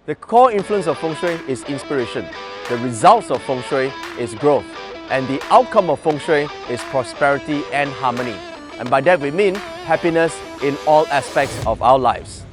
The core influence of Feng Shui is inspiration. The results of Feng Shui is growth. And the outcome of Feng Shui is prosperity and harmony. And by that we mean happiness in all aspects of our lives.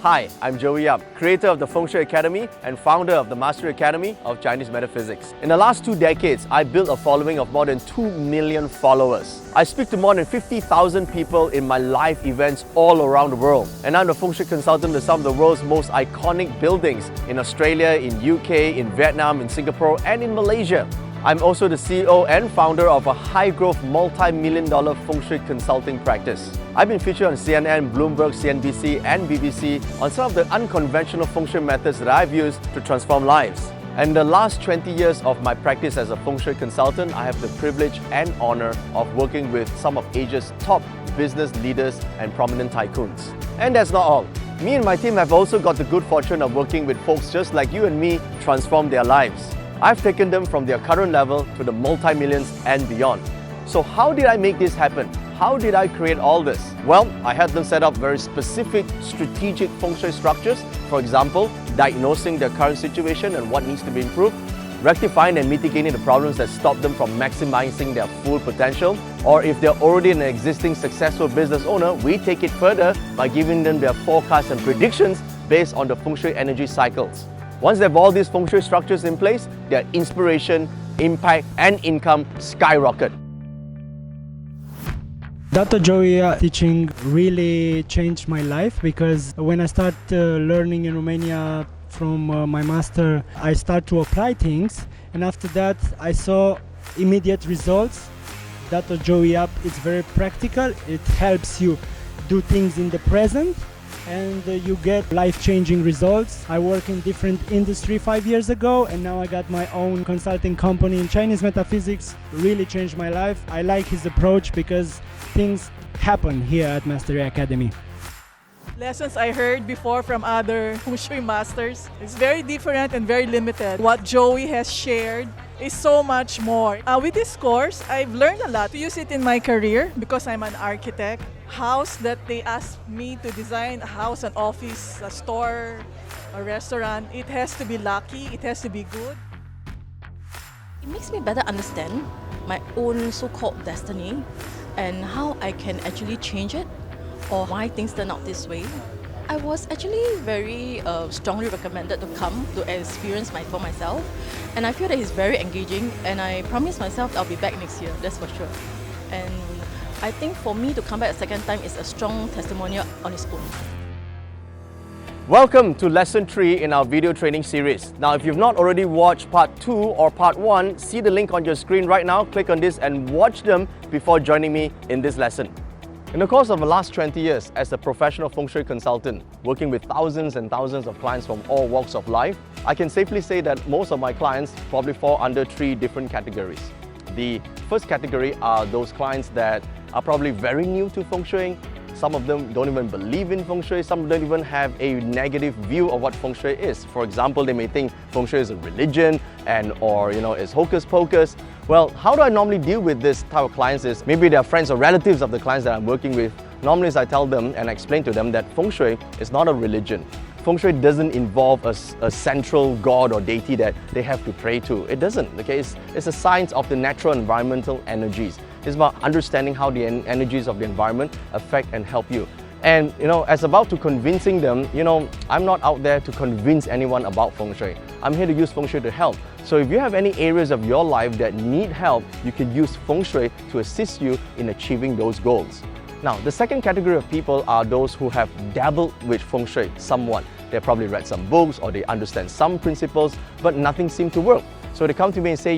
Hi, I'm Joey Yap, creator of the Feng Shui Academy and founder of the Mastery Academy of Chinese Metaphysics. In the last 2 decades, I built a following of more than 2 million followers. I speak to more than 50,000 people in my live events all around the world. And I'm the Feng Shui consultant to some of the world's most iconic buildings in Australia, in UK, in Vietnam, in Singapore, and in Malaysia. I'm also the CEO and founder of a high-growth, multi-million-dollar Feng Shui consulting practice. I've been featured on CNN, Bloomberg, CNBC, and BBC on some of the unconventional Feng Shui methods that I've used to transform lives. And in the last 20 years of my practice as a Feng Shui consultant, I have the privilege and honor of working with some of Asia's top business leaders and prominent tycoons. And that's not all. Me and my team have also got the good fortune of working with folks just like you and me transform their lives. I've taken them from their current level to the multi-millions and beyond. So how did I make this happen? How did I create all this? Well, I had them set up very specific strategic Feng Shui structures. For example, diagnosing their current situation and what needs to be improved, rectifying and mitigating the problems that stop them from maximizing their full potential. Or if they're already an existing successful business owner, we take it further by giving them their forecasts and predictions based on the Feng Shui energy cycles. Once they have all these Feng Shui structures in place, their inspiration, impact, and income skyrocket. Dr. Joey teaching really changed my life, because when I start learning in Romania from my master, I start to apply things, and after that I saw immediate results. Dr. Joey Up is very practical. It helps you do things in the present, and you get life-changing results. I work in different industry 5 years ago, and now I got my own consulting company in Chinese metaphysics. Really changed my life. I like his approach because things happen here at Mastery Academy. Lessons I heard before from other Feng Shui masters is very different and very limited. What Joey has shared is so much more. With this course, I've learned a lot to use it in my career because I'm an architect. House that they asked me to design, a house, an office, a store, a restaurant, it has to be lucky, it has to be good. It makes me better understand my own so-called destiny and how I can actually change it or why things turn out this way. I was actually very strongly recommended to come to experience for myself, and I feel that it's very engaging, and I promise myself I'll be back next year, that's for sure. And I think for me to come back a second time is a strong testimonial on its own. Welcome to Lesson 3 in our video training series. Now, if you've not already watched Part 2 or Part 1, see the link on your screen right now, click on this and watch them before joining me in this lesson. In the course of the last 20 years as a professional Feng Shui consultant, working with thousands and thousands of clients from all walks of life, I can safely say that most of my clients probably fall under 3 different categories. The first category are those clients that are probably very new to Feng Shui. Some of them don't even believe in Feng Shui. Some don't even have a negative view of what Feng Shui is. For example, they may think Feng Shui is a religion or it's hocus pocus. Well, how do I normally deal with this type of clients is maybe they're friends or relatives of the clients that I'm working with. Normally, I tell them and explain to them that Feng Shui is not a religion. Feng Shui doesn't involve a central god or deity that they have to pray to. It doesn't. Okay? It's a science of the natural environmental energies. It's about understanding how the energies of the environment affect and help you. And as about to convincing them, I'm not out there to convince anyone about Feng Shui. I'm here to use Feng Shui to help. So if you have any areas of your life that need help, you can use Feng Shui to assist you in achieving those goals. Now, the second category of people are those who have dabbled with Feng Shui somewhat. They probably read some books or they understand some principles, but nothing seemed to work. So they come to me and say,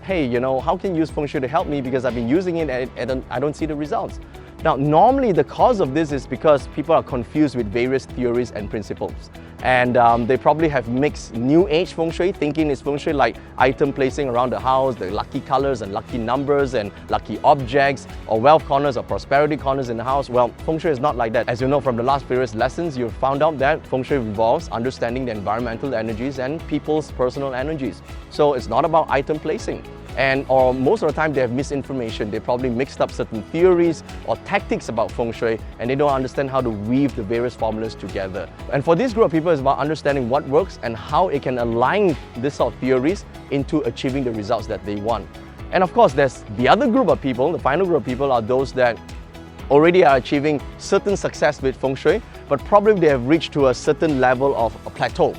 hey, how can you use Feng Shui to help me because I've been using it and I don't see the results. Now, normally the cause of this is because people are confused with various theories and principles. And they probably have mixed New Age Feng Shui, thinking it's Feng Shui like item placing around the house, the lucky colors and lucky numbers and lucky objects, or wealth corners or prosperity corners in the house. Well, Feng Shui is not like that. As you know from the last previous lessons, you've found out that Feng Shui involves understanding the environmental energies and people's personal energies. So it's not about item placing. Or most of the time they have misinformation. They probably mixed up certain theories or tactics about Feng Shui, and they don't understand how to weave the various formulas together. And for this group of people, it's about understanding what works and how it can align this sort of theories into achieving the results that they want. And of course, there's the other group of people, the final group of people are those that already are achieving certain success with Feng Shui, but probably they have reached to a certain level of a plateau.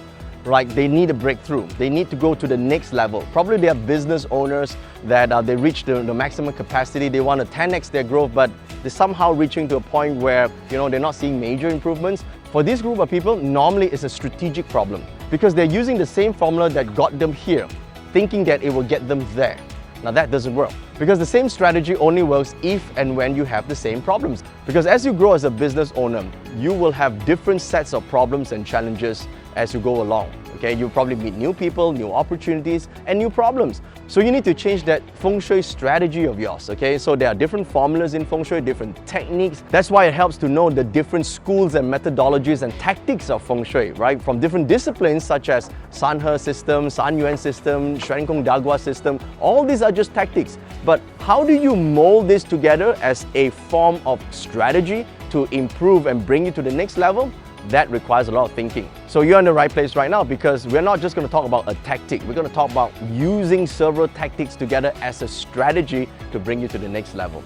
Right, they need a breakthrough. They need to go to the next level. Probably they are business owners that they reach the maximum capacity. They want to 10x their growth, but they're somehow reaching to a point where they're not seeing major improvements. For this group of people, normally it's a strategic problem because they're using the same formula that got them here, thinking that it will get them there. Now that doesn't work because the same strategy only works if and when you have the same problems. Because as you grow as a business owner, you will have different sets of problems and challenges as you go along. Okay, you probably meet new people, new opportunities, and new problems. So you need to change that Feng Shui strategy of yours. Okay, so there are different formulas in Feng Shui, different techniques. That's why it helps to know the different schools and methodologies and tactics of Feng Shui, right? From different disciplines such as San He system, San Yuan system, Xuan Kong Dagua system. All these are just tactics. But how do you mold this together as a form of strategy to improve and bring you to the next level? That requires a lot of thinking. So you're in the right place right now because we're not just going to talk about a tactic. We're going to talk about using several tactics together as a strategy to bring you to the next level.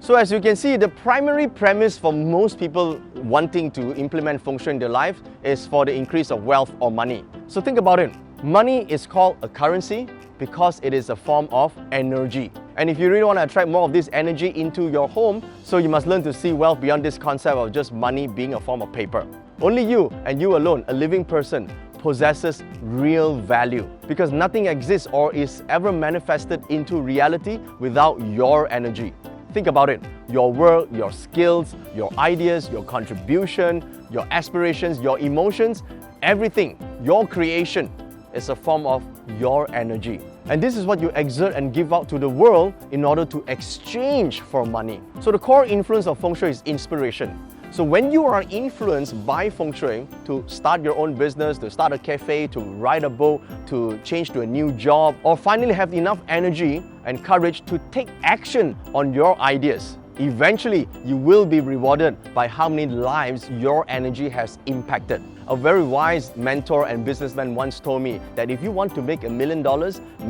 So as you can see, the primary premise for most people wanting to implement Feng Shui in their life is for the increase of wealth or money. So think about it. Money is called a currency because it is a form of energy. And if you really want to attract more of this energy into your home, so you must learn to see wealth beyond this concept of just money being a form of paper. Only you and you alone, a living person, possesses real value because nothing exists or is ever manifested into reality without your energy. Think about it. Your work, your skills, your ideas, your contribution, your aspirations, your emotions, everything, your creation is a form of your energy. And this is what you exert and give out to the world in order to exchange for money. So the core influence of Feng Shui is inspiration. So when you are influenced by Feng Shui to start your own business, to start a cafe, to ride a boat, to change to a new job, or finally have enough energy and courage to take action on your ideas, eventually you will be rewarded by how many lives your energy has impacted. A very wise mentor and businessman once told me that if you want to make $1 million,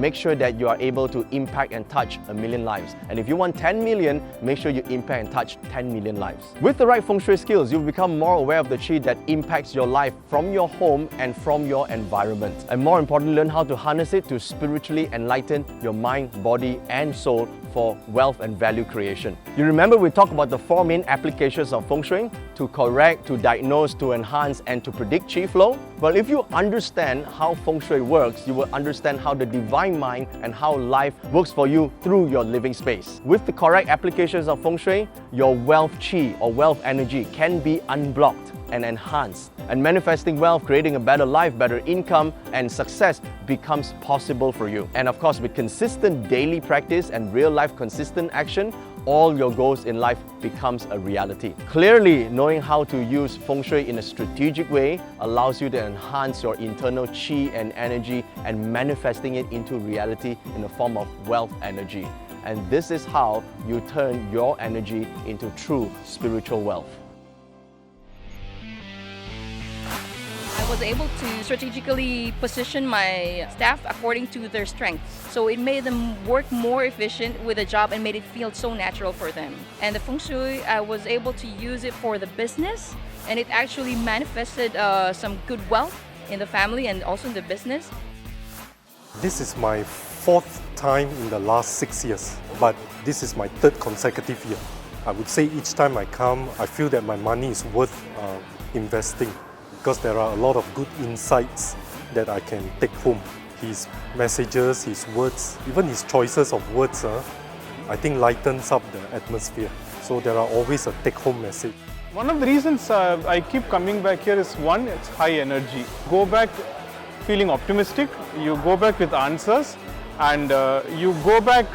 make sure that you are able to impact and touch 1 million lives. And if you want 10 million, make sure you impact and touch 10 million lives. With the right Feng Shui skills, you'll become more aware of the Qi that impacts your life from your home and from your environment. And more importantly, learn how to harness it to spiritually enlighten your mind, body, and soul for wealth and value creation. You remember we talked about the 4 main applications of Feng Shui: to correct, to diagnose, to enhance, and to predict Qi flow? Well, if you understand how Feng Shui works, you will understand how the divine mind and how life works for you through your living space. With the correct applications of Feng Shui, your wealth Qi or wealth energy can be unblocked and enhanced. And manifesting wealth, creating a better life, better income, and success becomes possible for you. And of course, with consistent daily practice and real-life consistent action, all your goals in life becomes a reality. Clearly, knowing how to use Feng Shui in a strategic way allows you to enhance your internal Qi and energy and manifesting it into reality in the form of wealth energy. And this is how you turn your energy into true spiritual wealth. I was able to strategically position my staff according to their strengths. So it made them work more efficient with the job and made it feel so natural for them. And the Feng Shui, I was able to use it for the business, and it actually manifested some good wealth in the family and also in the business. This is my 4th time in the last 6 years, but this is my 3rd consecutive year. I would say each time I come, I feel that my money is worth investing, because there are a lot of good insights that I can take home. His messages, his words, even his choices of words, I think lightens up the atmosphere. So there are always a take-home message. One of the reasons I keep coming back here is one, it's high energy. Go back feeling optimistic, you go back with answers, and you go back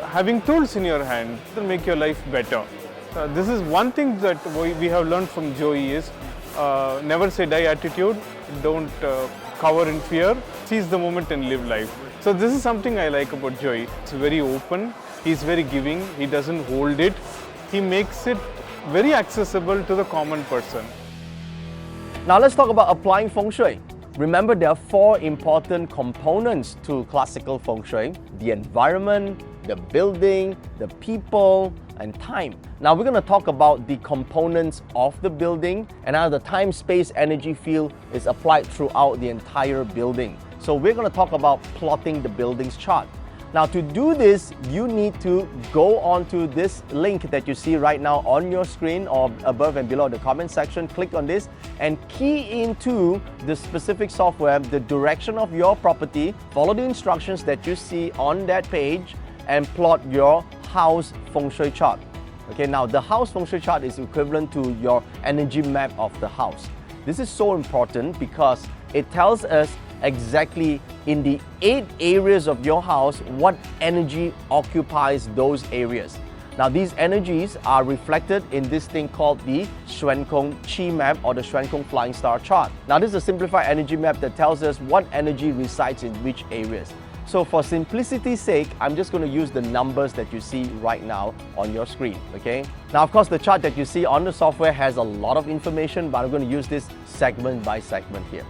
having tools in your hand to make your life better. This is one thing that we have learned from Joey is never say die attitude, don't cower in fear, seize the moment and live life. So this is something I like about Joey. It's very open, he's very giving, he doesn't hold it, he makes it very accessible to the common person. Now let's talk about applying Feng Shui. Remember, there are 4 important components to classical Feng Shui: the environment, the building, the people, and time. Now we're going to talk about the components of the building and how the time, space, energy field is applied throughout the entire building. So we're going to talk about plotting the building's chart. Now to do this, you need to go onto this link that you see right now on your screen or above and below the comment section. Click on this and key into the specific software, the direction of your property, follow the instructions that you see on that page and plot your house Feng Shui chart. Okay, now the house Feng Shui chart is equivalent to your energy map of the house. This is so important because it tells us exactly in the 8 areas of your house what energy occupies those areas. Now these energies are reflected in this thing called the Xuan Kong Chi map or the Xuan Kong Flying Star chart. Now this is a simplified energy map that tells us what energy resides in which areas. So for simplicity's sake, I'm just going to use the numbers that you see right now on your screen, okay? Now of course the chart that you see on the software has a lot of information, but I'm going to use this segment by segment here.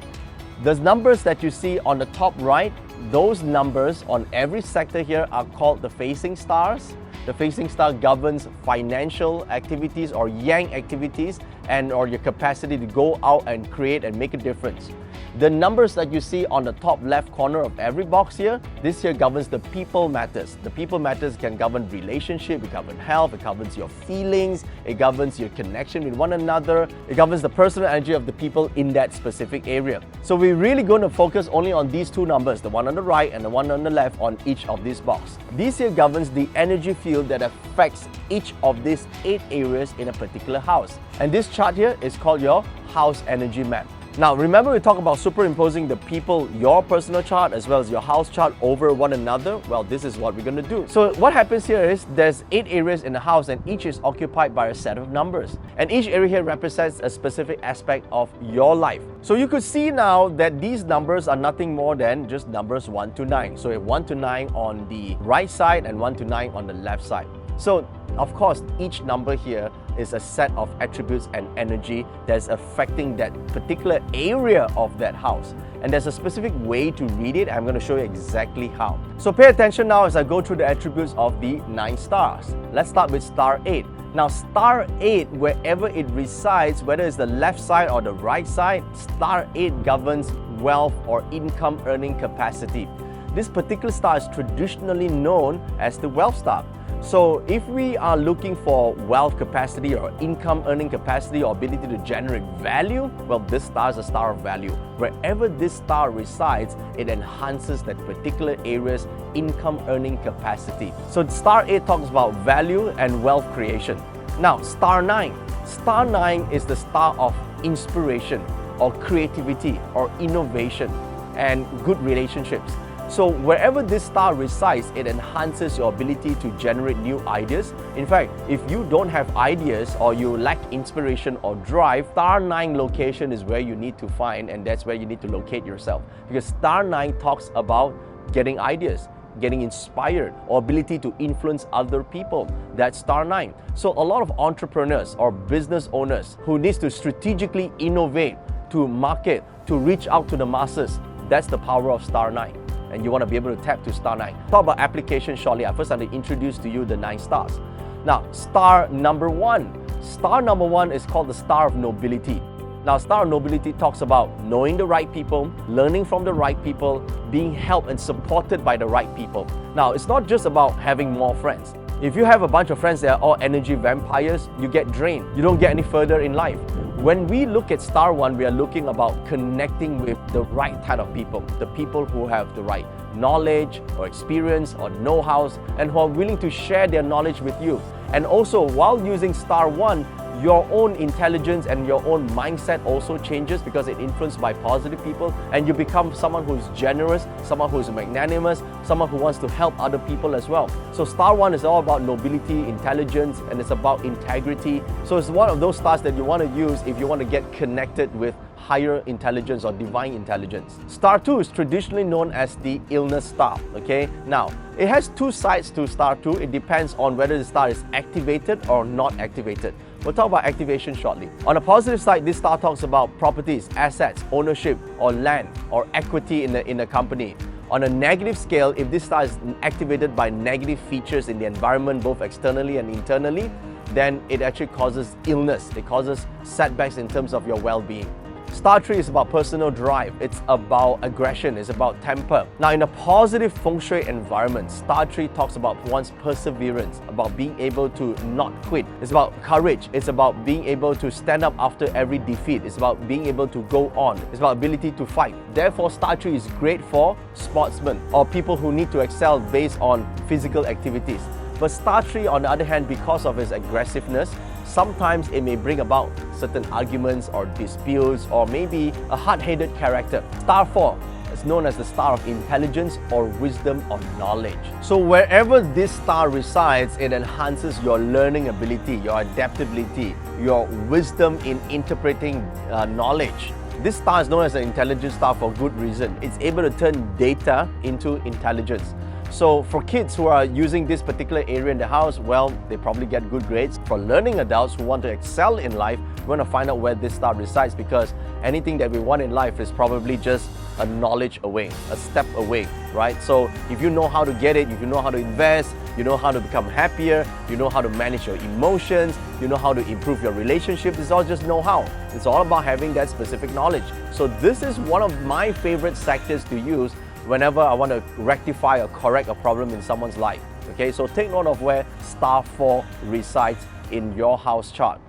The numbers that you see on the top right, those numbers on every sector here are called the facing stars. The facing star governs financial activities or yang activities and or your capacity to go out and create and make a difference. The numbers that you see on the top left corner of every box here, this here governs the people matters. The people matters can govern relationship, it governs health, it governs your feelings, it governs your connection with one another, it governs the personal energy of the people in that specific area. So we're really going to focus only on these 2 numbers, the one on the right and the one on the left on each of these boxes. This here governs the energy field that affects each of these 8 areas in a particular house. And this chart here is called your house energy map. Now remember, we talk about superimposing the people, your personal chart as well as your house chart over one another. Well, this is what we're going to do. So what happens here is there's 8 areas in the house and each is occupied by a set of numbers. And each area here represents a specific aspect of your life. So you could see now that these numbers are nothing more than just numbers 1 to 9. So we have 1 to 9 on the right side and 1 to 9 on the left side. So of course, each number here is a set of attributes and energy that's affecting that particular area of that house. And there's a specific way to read it. I'm going to show you exactly how. So pay attention now as I go through the attributes of the 9 stars. Let's start with star 8. Now star 8, wherever it resides, whether it's the left side or the right side, star 8 governs wealth or income earning capacity. This particular star is traditionally known as the wealth star. So if we are looking for wealth capacity or income earning capacity or ability to generate value, well, this star is a star of value. Wherever this star resides, it enhances that particular area's income earning capacity. So star 8 talks about value and wealth creation. Now, star 9. Star 9 is the star of inspiration or creativity or innovation and good relationships. So wherever this star resides, it enhances your ability to generate new ideas. In fact, if you don't have ideas or you lack inspiration or drive, star 9 location is where you need to find, and that's where you need to locate yourself. Because star 9 talks about getting ideas, getting inspired, or ability to influence other people. That's star 9. So a lot of entrepreneurs or business owners who needs to strategically innovate, to market, to reach out to the masses, that's the power of star 9. And you want to be able to tap to star 9. Talk about application shortly. I first want to introduce to you the 9 stars. Now, star number 1. Star number 1 is called the star of nobility. Now, star of nobility talks about knowing the right people, learning from the right people, being helped and supported by the right people. Now, it's not just about having more friends. If you have a bunch of friends that are all energy vampires, you get drained. You don't get any further in life. When we look at Star 1, we are looking about connecting with the right type of people, the people who have the right knowledge or experience or know-how and who are willing to share their knowledge with you. And also, while using Star 1, your own intelligence and your own mindset also changes because it's influenced by positive people, and you become someone who is generous, someone who is magnanimous, someone who wants to help other people as well. So Star 1 is all about nobility, intelligence, and it's about integrity. So it's one of those stars that you want to use if you want to get connected with higher intelligence or divine intelligence. Star 2 is traditionally known as the illness star, okay? Now, it has two sides to Star 2. It depends on whether the star is activated or not activated. We'll talk about activation shortly. On the positive side, this star talks about properties, assets, ownership, or land, or equity in the company. On a negative scale, if this star is activated by negative features in the environment, both externally and internally, then it actually causes illness. It causes setbacks in terms of your well-being. Star 3 is about personal drive. It's about aggression. It's about temper. Now, in a positive feng shui environment, Star 3 talks about one's perseverance, about being able to not quit. It's about courage. It's about being able to stand up after every defeat. It's about being able to go on. It's about ability to fight. Therefore, Star 3 is great for sportsmen or people who need to excel based on physical activities. But Star 3, on the other hand, because of its aggressiveness, sometimes it may bring about certain arguments or disputes or maybe a hard-headed character. Star 4 is known as the star of intelligence or wisdom or knowledge. So wherever this star resides, it enhances your learning ability, your adaptability, your wisdom in interpreting knowledge. This star is known as an intelligence star for good reason. It's able to turn data into intelligence. So for kids who are using this particular area in the house, well, they probably get good grades. For learning adults who want to excel in life, we want to find out where this star resides, because anything that we want in life is probably just a knowledge away, a step away, right? So if you know how to get it, if you know how to invest, you know how to become happier, you know how to manage your emotions, you know how to improve your relationship, it's all just know-how. It's all about having that specific knowledge. So this is one of my favorite sectors to use whenever I want to rectify or correct a problem in someone's life. Okay, so take note of where Star 4 resides in your house chart.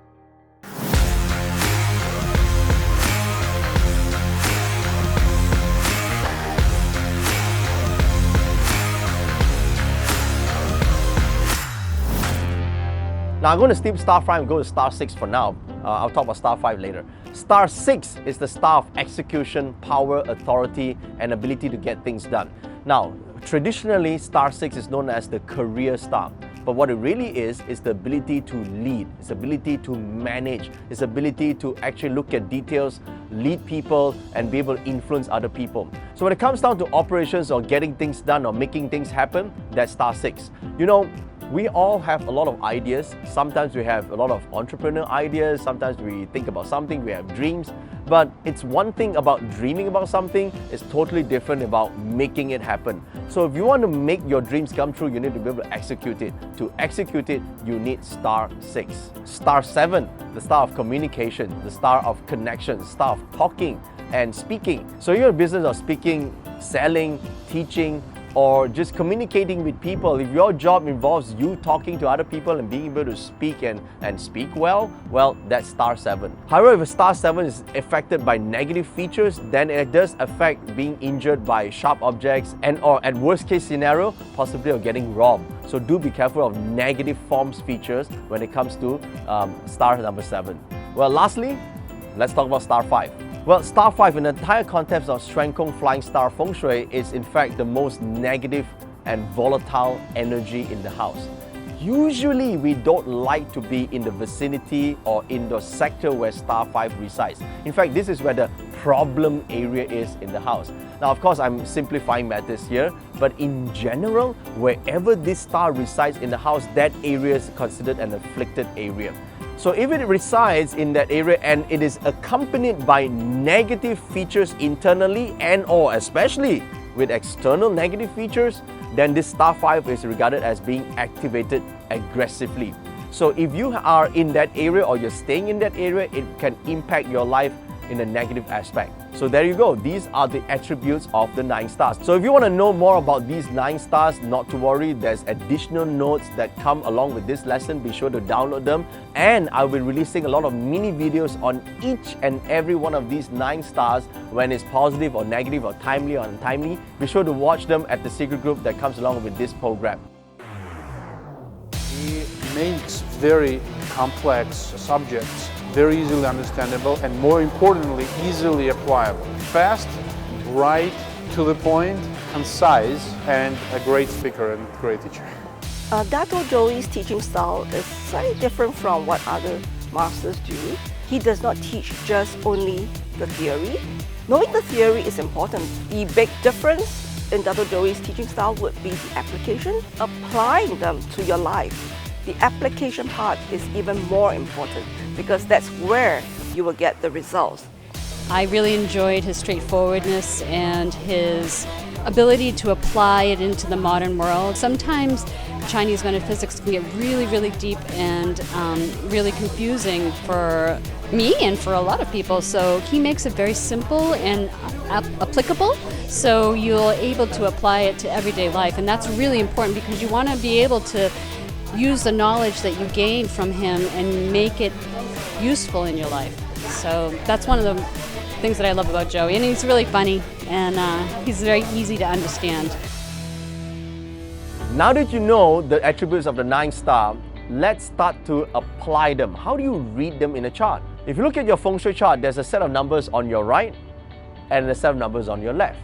Now I'm going to skip Star 5 and go to Star 6 for now. I'll talk about Star 5 later. Star 6 is the star of execution, power, authority, and ability to get things done. Now, traditionally, Star 6 is known as the career star. But what it really is the ability to lead, its ability to manage, its ability to actually look at details, lead people, and be able to influence other people. So when it comes down to operations or getting things done or making things happen, that's Star 6. You know, we all have a lot of ideas. Sometimes we have a lot of entrepreneur ideas. Sometimes we think about something, we have dreams. But it's one thing about dreaming about something, it's totally different about making it happen. So if you want to make your dreams come true, you need to be able to execute it. To execute it, you need Star 6. Star 7, the star of communication, the star of connection, the star of talking and speaking. So you're in business of speaking, selling, teaching, or just communicating with people. If your job involves you talking to other people and being able to speak and speak well, that's Star 7. However, if Star 7 is affected by negative features, then it does affect being injured by sharp objects and, or at worst case scenario, possibly of getting robbed. So do be careful of negative forms features when it comes to star number 7. Well, lastly, let's talk about Star 5. Well, Star 5 in the entire context of Shuan Kong Flying Star Feng Shui is in fact the most negative and volatile energy in the house. Usually, we don't like to be in the vicinity or in the sector where Star 5 resides. In fact, this is where the problem area is in the house. Now, of course, I'm simplifying matters here, but in general, wherever this star resides in the house, that area is considered an afflicted area. So if it resides in that area and it is accompanied by negative features internally and or especially with external negative features, then this Star 5 is regarded as being activated aggressively. So if you are in that area or you're staying in that area, it can impact your life in a negative aspect. So there you go. These are the attributes of the 9 stars. So if you want to know more about these 9 stars, not to worry, there's additional notes that come along with this lesson. Be sure to download them. And I'll be releasing a lot of mini videos on each and every one of these 9 stars when it's positive or negative or timely or untimely. Be sure to watch them at the secret group that comes along with this program. He makes very complex subjects very easily understandable and, more importantly, easily applicable. Fast, bright, to the point, concise, and a great speaker and great teacher. Dato Joey's teaching style is slightly different from what other masters do. He does not teach just only the theory. Knowing the theory is important. The big difference in Dato Joey's teaching style would be the application, applying them to your life. The application part is even more important because that's where you will get the results. I really enjoyed his straightforwardness and his ability to apply it into the modern world. Sometimes Chinese metaphysics can get really, really deep and really confusing for me and for a lot of people. So he makes it very simple and applicable, so you're able to apply it to everyday life. And that's really important because you want to be able to use the knowledge that you gain from him and make it useful in your life. So that's one of the things that I love about Joey. And he's really funny and he's very easy to understand. Now that you know the attributes of the 9 star, let's start to apply them. How do you read them in a chart? If you look at your feng shui chart, there's a set of numbers on your right and a set of numbers on your left.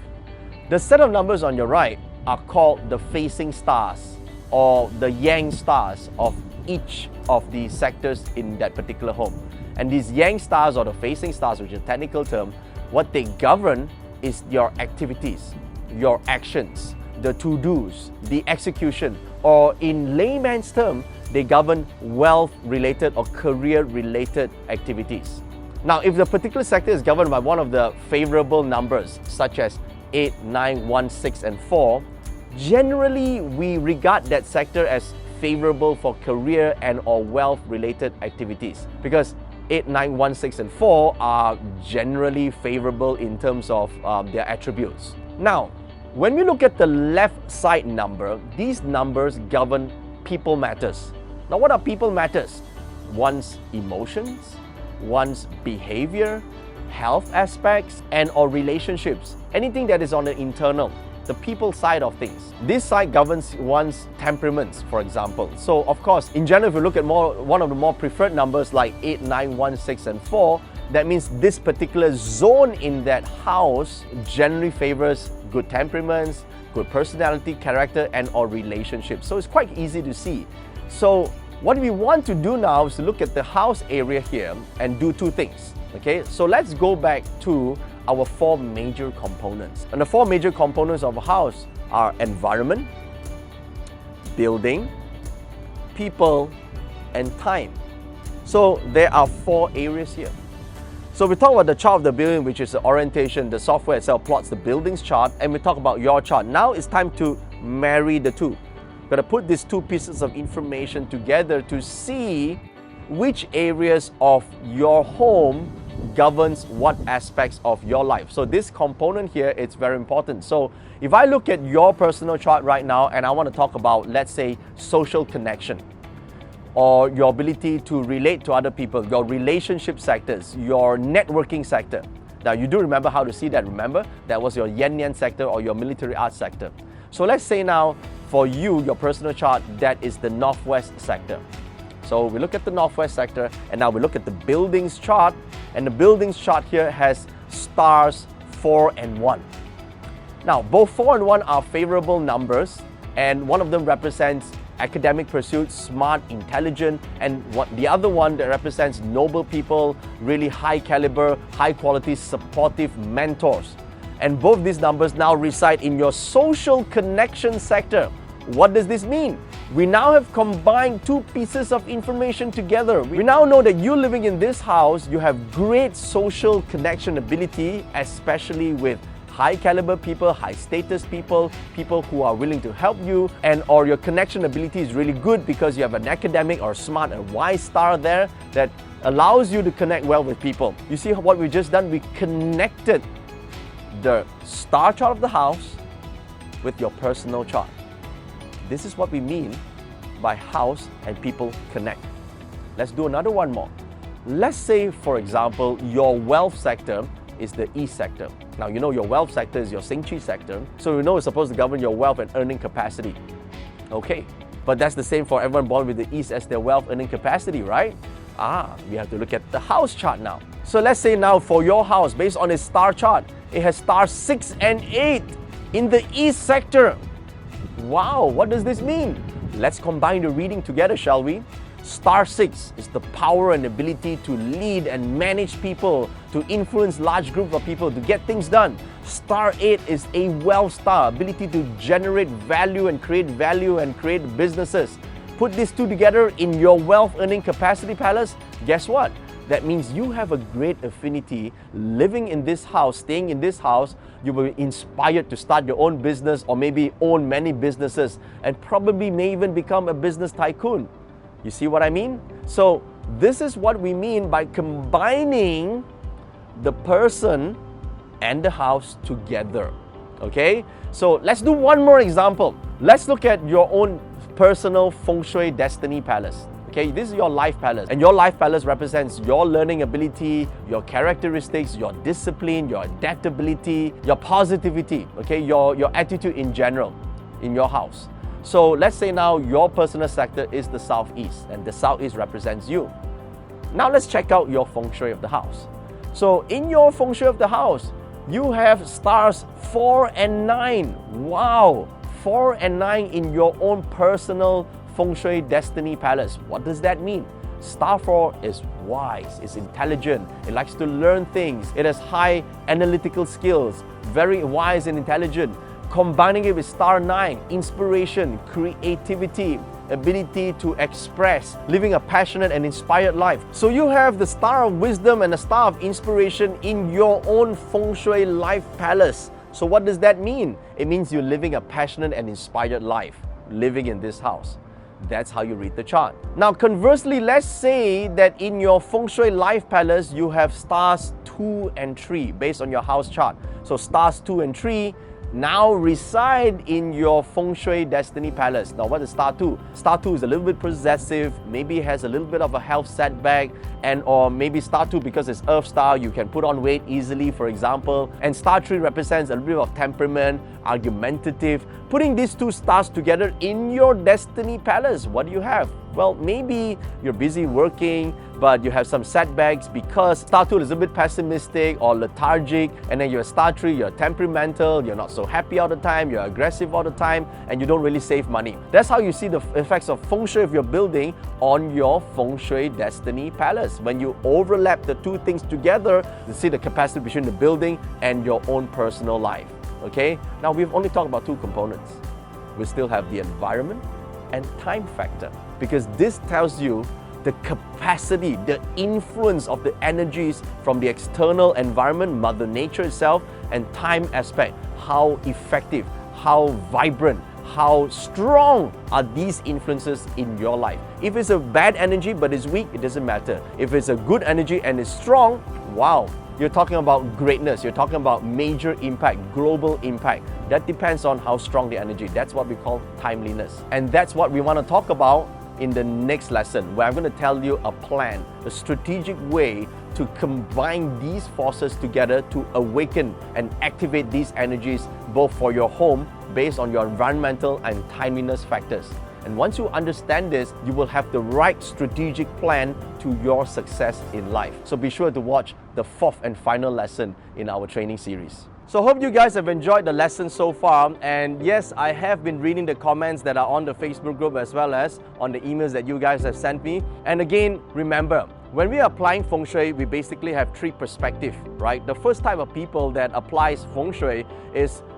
The set of numbers on your right are called the facing stars, or the yang stars of each of the sectors in that particular home. And these yang stars, or the facing stars, which is a technical term, what they govern is your activities, your actions, the to-dos, the execution, or in layman's term, they govern wealth-related or career-related activities. Now, if the particular sector is governed by one of the favorable numbers, such as 8, 9, 1, 6, and 4, generally, we regard that sector as favorable for career and or wealth-related activities because 8, 9, 1, 6, and 4 are generally favorable in terms of their attributes. Now, when we look at the left side number, these numbers govern people matters. Now, what are people matters? One's emotions, one's behavior, health aspects, and or relationships. Anything that is on the internal, the people side of things. This side governs one's temperaments, for example. So, of course, in general, if you look at one of the more preferred numbers like 8, 9, 1, 6, and 4, that means this particular zone in that house generally favors good temperaments, good personality, character, and or relationships. So it's quite easy to see. So what we want to do now is to look at the house area here and do 2 things. Okay, so let's go back to our 4 major components. And the 4 major components of a house are environment, building, people, and time. So there are 4 areas here. So we talk about the chart of the building, which is the orientation. The software itself plots the building's chart, and we talk about your chart. Now it's time to marry the 2. Got to put these 2 pieces of information together to see which areas of your home governs what aspects of your life. So this component here, it's very important. So if I look at your personal chart right now and I want to talk about, let's say, social connection, or your ability to relate to other people, your relationship sectors, your networking sector. Now you do remember how to see that, remember? That was your yin-yang sector or your military arts sector. So let's say now, for you, your personal chart, that is the northwest sector. So we look at the northwest sector, and now we look at the buildings chart, and the buildings chart here has stars 4 and 1. Now, both 4 and 1 are favorable numbers, and one of them represents academic pursuits, smart, intelligent, and the other one that represents noble people, really high caliber, high quality, supportive mentors. And both these numbers now reside in your social connection sector. What does this mean? We now have combined 2 pieces of information together. We now know that you living in this house, you have great social connection ability, especially with high caliber people, high status people, people who are willing to help you, and or your connection ability is really good because you have an academic or smart and wise star there that allows you to connect well with people. You see what we just done? We connected the star chart of the house with your personal chart. This is what we mean by house and people connect. Let's do another one more. Let's say, for example, your wealth sector is the East sector. Now, you know your wealth sector is your Sing Chi sector, so you know it's supposed to govern your wealth and earning capacity. Okay, but that's the same for everyone born with the East as their wealth earning capacity, right? We have to look at the house chart now. So let's say now for your house, based on its star chart, it has stars 6 and 8 in the East sector. Wow, what does this mean? Let's combine the reading together, shall we? Star 6 is the power and ability to lead and manage people, to influence large groups of people, to get things done. Star 8 is a wealth star, ability to generate value and create businesses. Put these two together in your wealth earning capacity palace. Guess what? That means you have a great affinity living in this house, staying in this house. You will be inspired to start your own business or maybe own many businesses and probably may even become a business tycoon. You see what I mean? So this is what we mean by combining the person and the house together. Okay? So let's do one more example. Let's look at your own personal Feng Shui Destiny Palace. Okay, this is your life palace, and your life palace represents your learning ability, your characteristics, your discipline, your adaptability, your positivity, okay, your attitude in general in your house. So let's say now your personal sector is the Southeast, and the Southeast represents you. Now let's check out your Feng Shui of the house. So in your Feng Shui of the house, you have stars 4 and 9. Wow! 4 and 9 in your own personal Feng Shui Destiny Palace. What does that mean? Star 4 is wise, it's intelligent, it likes to learn things, it has high analytical skills, very wise and intelligent. Combining it with Star 9, inspiration, creativity, ability to express, living a passionate and inspired life. So you have the Star of Wisdom and the Star of Inspiration in your own Feng Shui life palace. So what does that mean? It means you're living a passionate and inspired life, living in this house. That's how you read the chart. Now conversely, let's say that in your Feng Shui life palace, you have stars 2 and 3 based on your house chart. So stars 2 and 3 now reside in your Feng Shui Destiny Palace. Now what is Star 2? Star 2 is a little bit possessive, maybe has a little bit of a health setback, and or maybe Star 2, because it's Earth star, you can put on weight easily, for example. And Star 3 represents a little bit of temperament, argumentative. Putting these two stars together in your Destiny Palace, what do you have? Well, maybe you're busy working, but you have some setbacks because Star 2 is a bit pessimistic or lethargic, and then you're Star 3, you're temperamental, you're not so happy all the time, you're aggressive all the time, and you don't really save money. That's how you see the effects of Feng Shui of your building on your Feng Shui Destiny Palace. When you overlap the two things together, you see the capacity between the building and your own personal life. Okay? Now we've only talked about two components. We still have the environment and time factor, because this tells you the capacity, the influence of the energies from the external environment, Mother Nature itself, and time aspect. How effective, how vibrant, how strong are these influences in your life. If it's a bad energy but it's weak, it doesn't matter. If it's a good energy and it's strong, wow, you're talking about greatness, you're talking about major impact, global impact. That depends on how strong the energy. That's what we call timeliness. And that's what we want to talk about in the next lesson, where I'm going to tell you a plan, a strategic way to combine these forces together to awaken and activate these energies both for your home based on your environmental and timeliness factors. And once you understand this, you will have the right strategic plan to your success in life. So be sure to watch the fourth and final lesson in our training series. So I hope you guys have enjoyed the lesson so far, and yes, I have been reading the comments that are on the Facebook group as well as on the emails that you guys have sent me. And again, remember, when we are applying Feng Shui, we basically have three perspectives, right? The first type of people that applies Feng Shui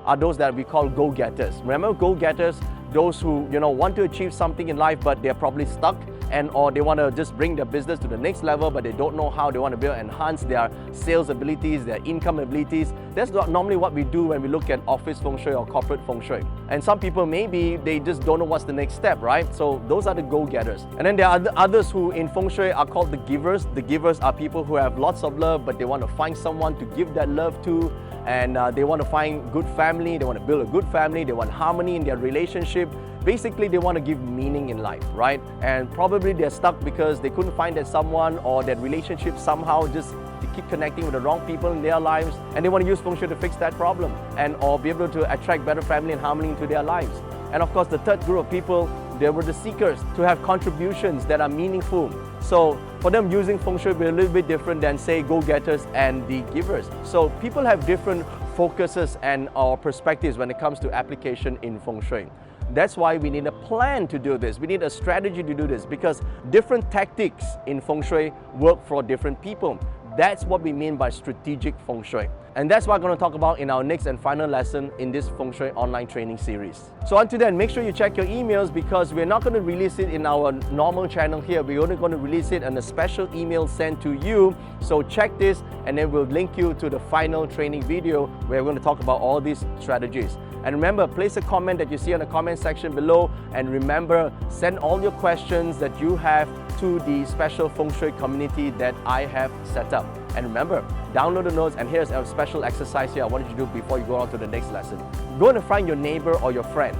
are those that we call go-getters. Remember go-getters? Those who want to achieve something in life, but they're probably stuck and or they want to just bring their business to the next level, but they don't know how. They want to build, enhance their sales abilities, their income abilities. That's not normally what we do when we look at office feng shui or corporate feng shui. And some people, maybe they just don't know what's the next step, right? So those are the go-getters. And then there are others who in feng shui are called the givers. The givers are people who have lots of love, but they want to find someone to give that love to, and they want to find good family, they want to build a good family, they want harmony in their relationship. Basically, they want to give meaning in life, right? And probably they're stuck because they couldn't find that someone, or that relationship somehow just they keep connecting with the wrong people in their lives, and they want to use feng shui to fix that problem, and or be able to attract better family and harmony into their lives. And of course, the third group of people, they were the seekers, to have contributions that are meaningful. So for them, using feng shui will be a little bit different than, say, go-getters and the givers. So people have different focuses and or perspectives when it comes to application in feng shui. That's why we need a plan to do this. We need a strategy to do this, because different tactics in feng shui work for different people. That's what we mean by strategic feng shui. And that's what I'm going to talk about in our next and final lesson in this feng shui online training series. So until then, make sure you check your emails, because we're not going to release it in our normal channel here. We're only going to release it in a special email sent to you. So check this, and then we'll link you to the final training video where we're going to talk about all these strategies. And remember, place a comment that you see in the comment section below. And remember, send all your questions that you have to the special feng shui community that I have set up. And remember, download the notes, and here's a special exercise here I want you to do before you go on to the next lesson. Go and find your neighbor or your friend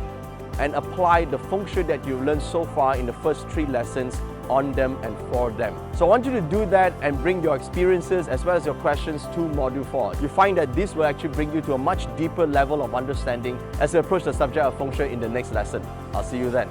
and apply the feng shui that you've learned so far in the first 3 lessons on them and for them. So I want you to do that and bring your experiences as well as your questions to Module 4. You find that this will actually bring you to a much deeper level of understanding as you approach the subject of feng shui in the next lesson. I'll see you then.